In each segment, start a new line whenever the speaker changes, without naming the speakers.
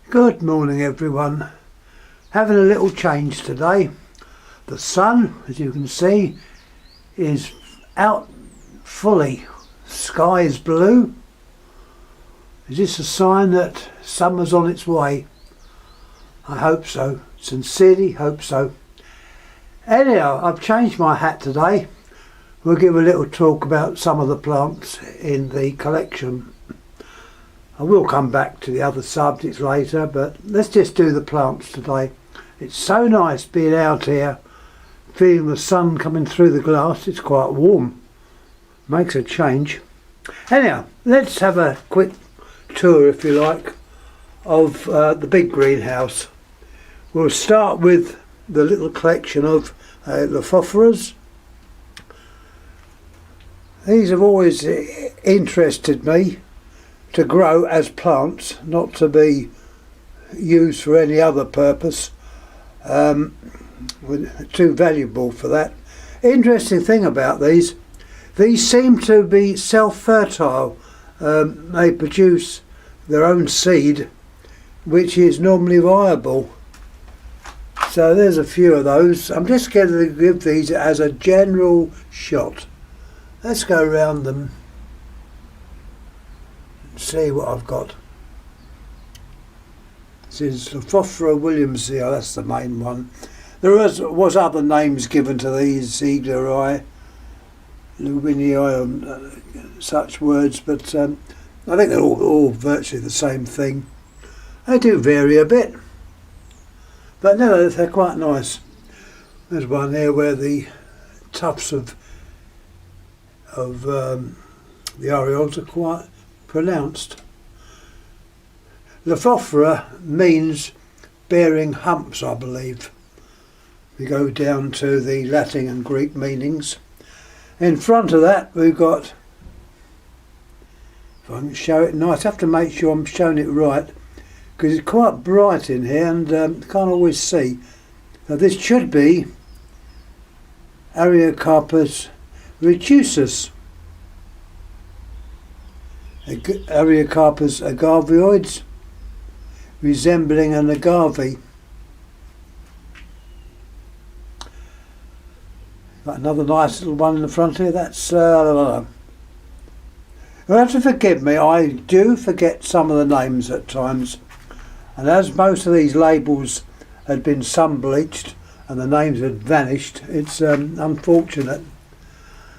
Good morning everyone. Having a little change today. The sun, as you can see, is out fully. Sky is blue. Is this a sign that summer's on its way? I hope so. Sincerely hope so. Anyhow, I've changed my hat today. We'll give a little talk about some of the plants in the collection. I will come back to the other subjects later, but let's just do the plants today. It's so nice being out here, feeling the sun coming through the glass. It's quite warm. Makes a change. Anyhow, let's have a quick tour, if you like, of the big greenhouse. We'll start with the little collection of the Phoferas. These have always interested me to grow as plants, not to be used for any other purpose. Too valuable for that. Interesting thing about these seem to be self-fertile. They produce their own seed, which is normally viable. So there's a few of those. I'm just going to give these as a general shot. Let's go around them and see what I've got. This is the Phoferas Williamsii, that's the main one. There was other names given to these, Ziegleri, Lubinii, and such words, but I think they're all virtually the same thing. They do vary a bit, but no, they're quite nice. There's one here where the tufts of the areoles are quite pronounced. The Phoferas means bearing humps, I believe. We go down to the Latin and Greek meanings. In front of that we've got, if I can show it nice, I have to make sure I'm showing it right because it's quite bright in here and can't always see. Now this should be Ariocarpus retusus. Ariocarpus agavioides, resembling an agave. Got another nice little one in the front here. That's you'll have to forgive me, I do forget some of the names at times, and as most of these labels had been sun bleached and the names had vanished, it's unfortunate.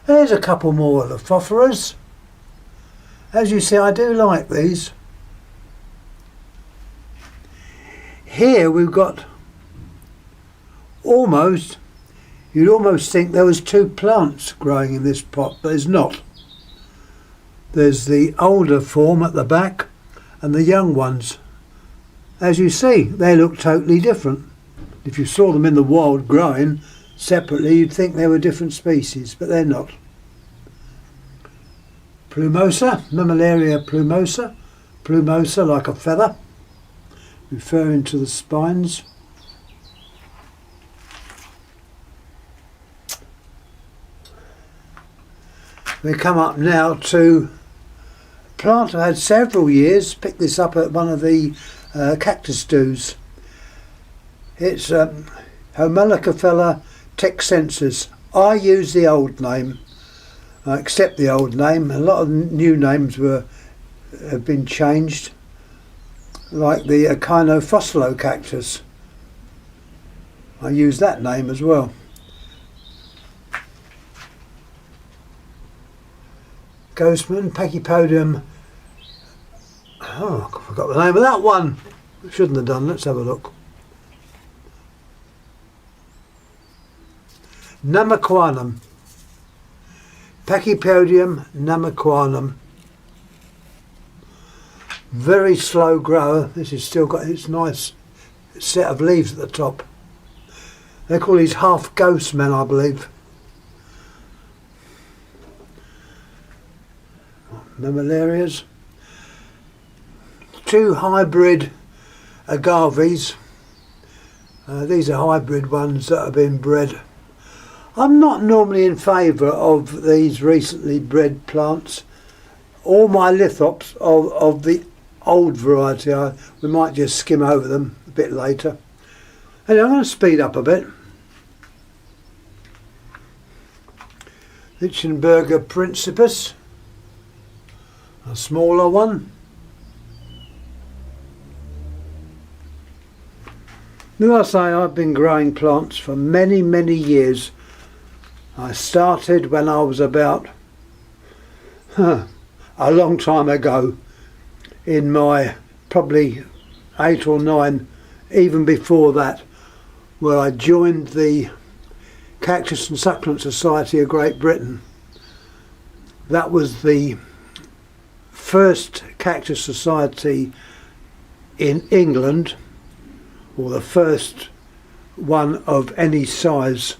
There's a couple more of the Phoferas. As you see, I do like these. Here we've got you'd almost think there was two plants growing in this pot, but there's not. There's the older form at the back and the young ones. As you see, they look totally different. If you saw them in the wild growing separately, you'd think they were different species, but they're not. Plumosa, Mammillaria plumosa, plumosa like a feather, referring to the spines. We come up now to a plant I had several years, picked this up at one of the cactus do's. It's Homolocophila texensis. I use the old name. I accept the old name. A lot of new names have been changed, like the Echinophosphilo cactus. I use that name as well. Ghostman, Pachypodium. Oh, I forgot the name of that one. Shouldn't have done. Let's have a look. Namaquanum. Pachypodium namaquanum. Very slow grower. This has still got its nice set of leaves at the top. They call these half ghost men, I believe. Mammillarias. Two hybrid agaves. These are hybrid ones that have been bred. I'm not normally in favour of these recently bred plants. All my lithops of the old variety. We might just skim over them a bit later. And I'm going to speed up a bit. Lichtenberger Principus, a smaller one. Now I say, I've been growing plants for many, many years. I started when I was about a long time ago, in my probably 8 or 9, even before that, where I joined the Cactus and Succulent Society of Great Britain. That was the first cactus society in England, or the first one of any size.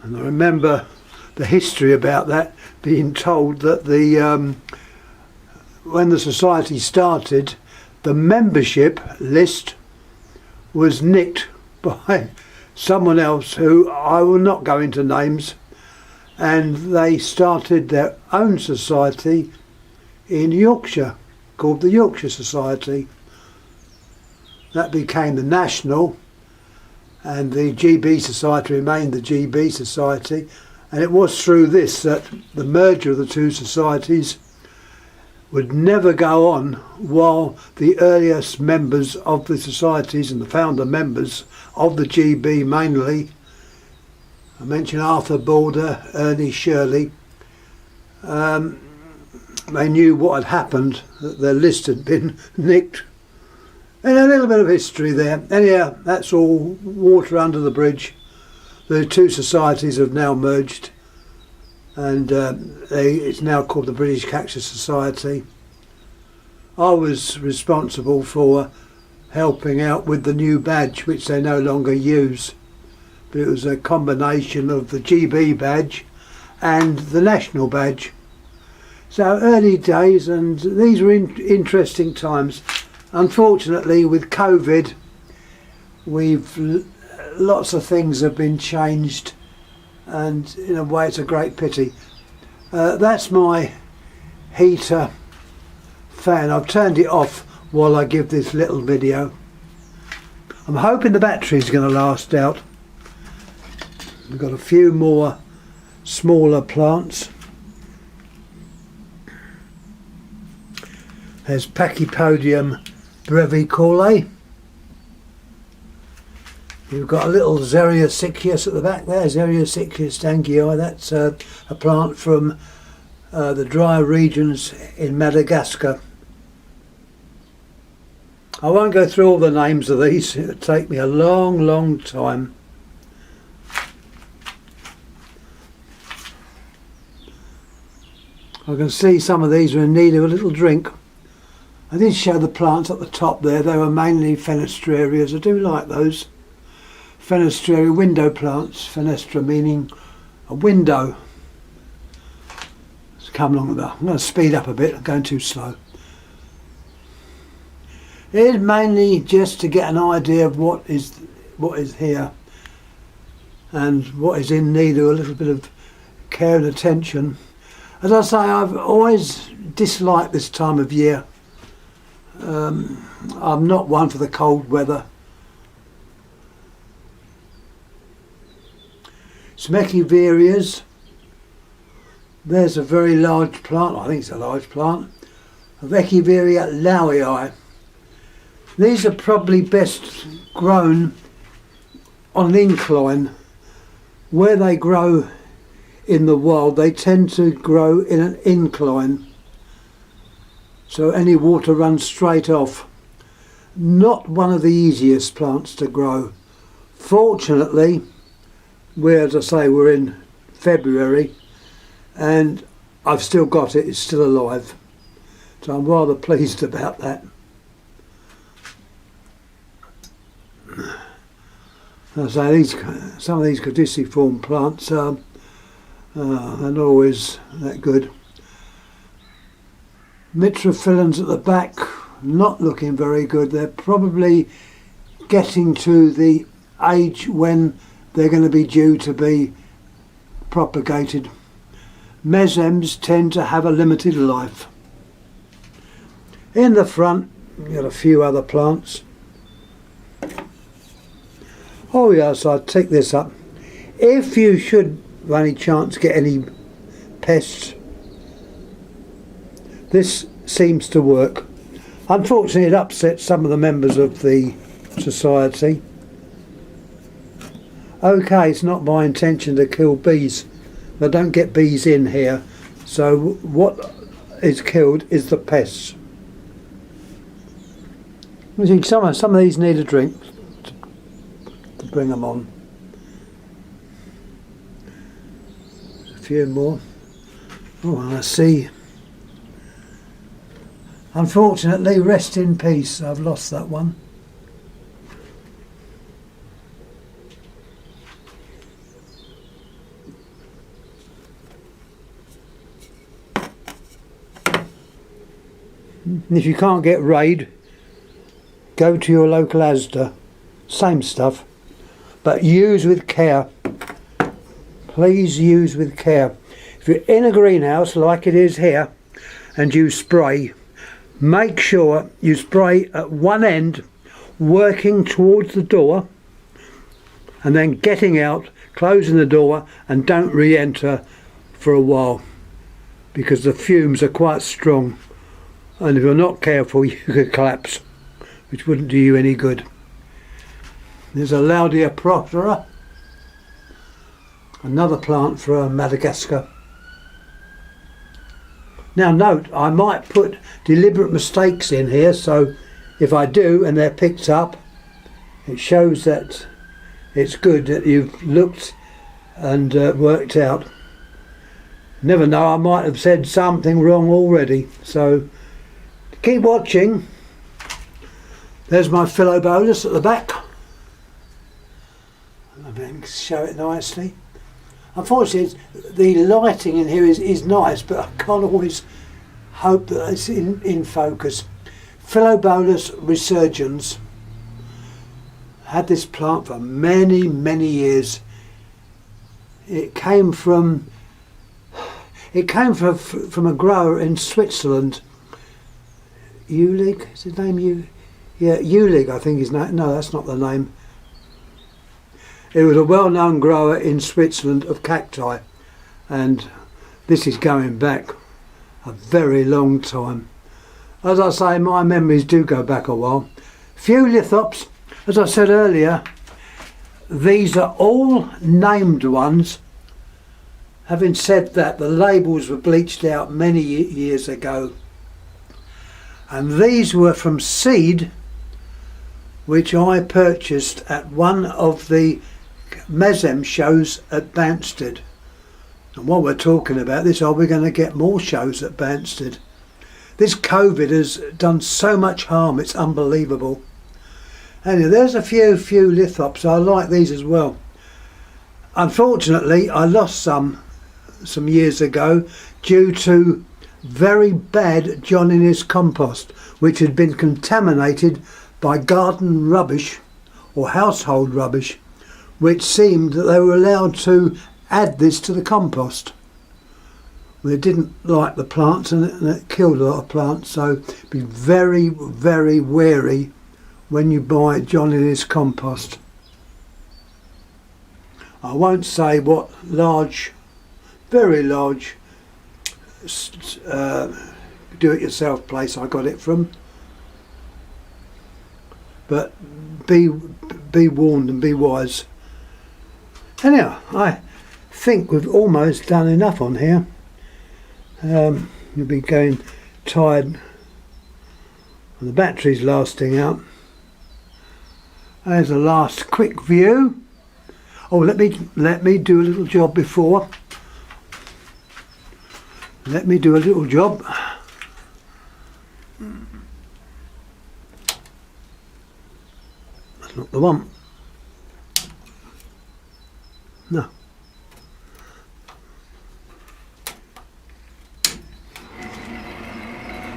And I remember the history about that, being told that when the society started, the membership list was nicked by someone else who I will not go into names, and they started their own society in Yorkshire called the Yorkshire Society. That became the National, and the GB Society remained the GB Society, and it was through this that the merger of the two societies would never go on while the earliest members of the societies and the founder members of the GB mainly, I mentioned Arthur Border, Ernie Shirley, they knew what had happened, that their list had been nicked. And a little bit of history there. Anyhow, that's all water under the bridge. The two societies have now merged, and it's now called the British Cactus Society. I was responsible for helping out with the new badge, which they no longer use. But it was a combination of the GB badge and the national badge. So early days, and these were interesting times. Unfortunately, with COVID, lots of things have been changed, and in a way it's a great pity. That's my heater fan. I've turned it off while I give this little video. I'm hoping the battery's going to last out. We've got a few more smaller plants. There's Pachypodium brevicaule. You've got a little Xeriosicyus at the back there, Xeriosicyus stanghii. That's a plant from the dry regions in Madagascar. I won't go through all the names of these, it'll take me a long, long time. I can see some of these are in need of a little drink. I did show the plants at the top there, they were mainly fenestrarias. I do like those. Fenestraria window plants, fenestra meaning a window. Let's come along with that. I'm going to speed up a bit, I'm going too slow. It is mainly just to get an idea of what is here and what is in need of a little bit of care and attention. As I say, I've always disliked this time of year. I'm not one for the cold weather. Smecchiverias. There's a very large plant, I think it's a large plant, of Echeveria lowii. These are probably best grown on an incline. Where they grow in the wild, they tend to grow in an incline, so any water runs straight off. Not one of the easiest plants to grow. Fortunately, as I say, we're in February and I've still got it, it's still alive. So I'm rather pleased about that. As I say, some of these caduciform plants are not always that good. Mitrophyllums at the back, not looking very good. They're probably getting to the age when they're going to be due to be propagated. Mesems tend to have a limited life. In the front, you've got a few other plants. Oh yes, I'll take this up. If you should by any chance get any pests, this seems to work. Unfortunately it upsets some of the members of the society. Okay, it's not my intention to kill bees. I don't get bees in here, so what is killed is the pests. I think some of these need a drink to bring them on. A few more. Oh, I see. Unfortunately, rest in peace. I've lost that one. If you can't get Raid, go to your local Asda. Same stuff, but use with care. Please use with care. If you're in a greenhouse like it is here and you spray, make sure you spray at one end, working towards the door, and then getting out, closing the door, and don't re-enter for a while, because the fumes are quite strong, and if you're not careful you could collapse, which wouldn't do you any good. There's a Laudia Phoferas, another plant from Madagascar. Now note, I might put deliberate mistakes in here, so if I do and they're picked up, it shows that it's good that you've looked and worked out. Never know, I might have said something wrong already, so keep watching. There's my Phoferas at the back. I can show it nicely. Unfortunately, the lighting in here is nice, but I can't always hope that it's in focus. Phoferas resurgens. Had this plant for many years. It came from a grower in Switzerland. Ulig, is his name Yeah, Ulig, I think his name. No, that's not the name. It was a well-known grower in Switzerland of cacti, and this is going back a very long time. As I say, my memories do go back a while. Few lithops, as I said earlier, these are all named ones. Having said that, the labels were bleached out many years ago, and these were from seed which I purchased at one of the Mesem shows at Banstead. And while we're talking about this, are we going to get more shows at Banstead? This COVID has done so much harm, it's unbelievable. Anyway, there's a few lithops. I like these as well. Unfortunately, I lost some years ago due to very bad John Innes compost, which had been contaminated by garden rubbish or household rubbish, which seemed that they were allowed to add this to the compost. They didn't like the plants, and it killed a lot of plants, so be very wary when you buy John Innes compost. I won't say what very large do-it-yourself place I got it from, but be warned and be wise. Anyhow, I think we've almost done enough on here. You'll be going tired, and the battery's lasting out. There's a last quick view. Oh, let me do a little job before. Let me do a little job. That's not the one. No.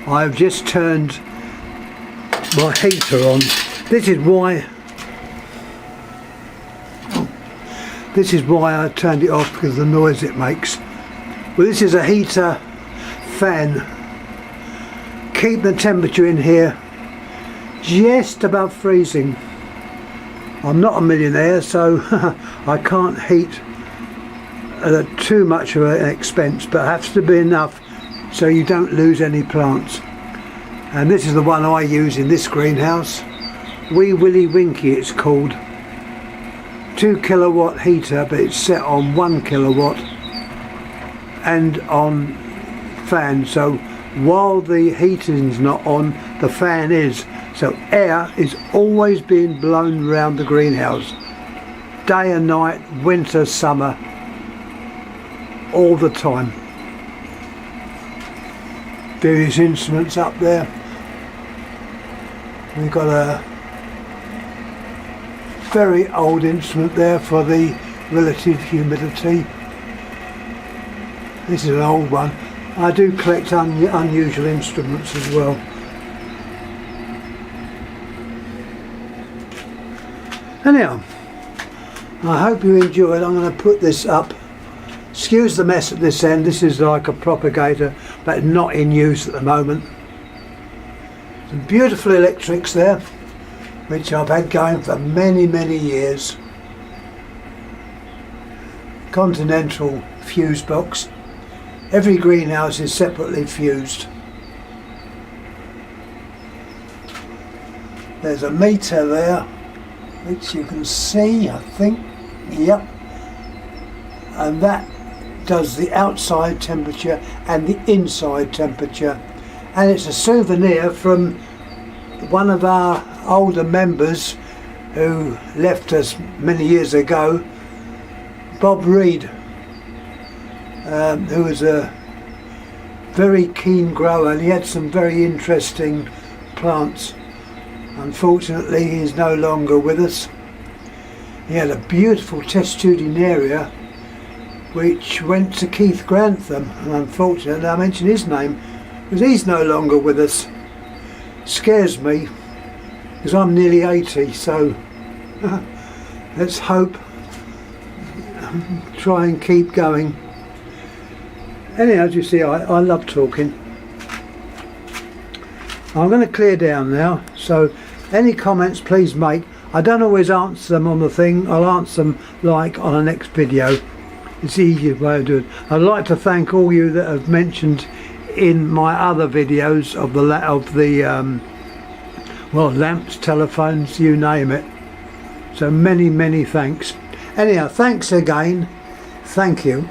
I've just turned my heater on. This is why I turned it off, because of the noise it makes. Well, this is a heater fan keep the temperature in here just above freezing. I'm not a millionaire, so I can't heat too much of an expense, but it has to be enough so you don't lose any plants. And this is the one I use in this greenhouse. Wee Willie Winky it's called. 2 kilowatt heater, but it's set on 1 kilowatt and on fan, so while the heating's not on, the fan is, so air is always being blown around the greenhouse, day and night, winter, summer, all the time. Various instruments up there. We've got a very old instrument there for the relative humidity. This is an old one. I do collect unusual instruments as well. Anyhow, I hope you enjoyed. I'm going to put this up. Excuse the mess at this end. This is like a propagator, but not in use at the moment. Some beautiful electrics there, which I've had going for many, many years. Continental fuse box. Every greenhouse is separately fused. There's a meter there, which you can see, I think. Yep. And that does the outside temperature and the inside temperature. And it's a souvenir from one of our older members who left us many years ago, Bob Reed, who was a very keen grower, and he had some very interesting plants. Unfortunately, he's no longer with us. He had a beautiful test tubing area which went to Keith Grantham, and unfortunately I mention his name because he's no longer with us. Scares me because I'm nearly 80, so let's hope, try and keep going. Anyhow, as you see, I love talking. I'm going to clear down now, so any comments please make. I don't always answer them on the thing. I'll answer them like on a next video. It's the easiest way of doing it. I'd like to thank all you that have mentioned in my other videos of the well, lamps, telephones, you name it. So many thanks. Anyhow, thanks again. Thank you.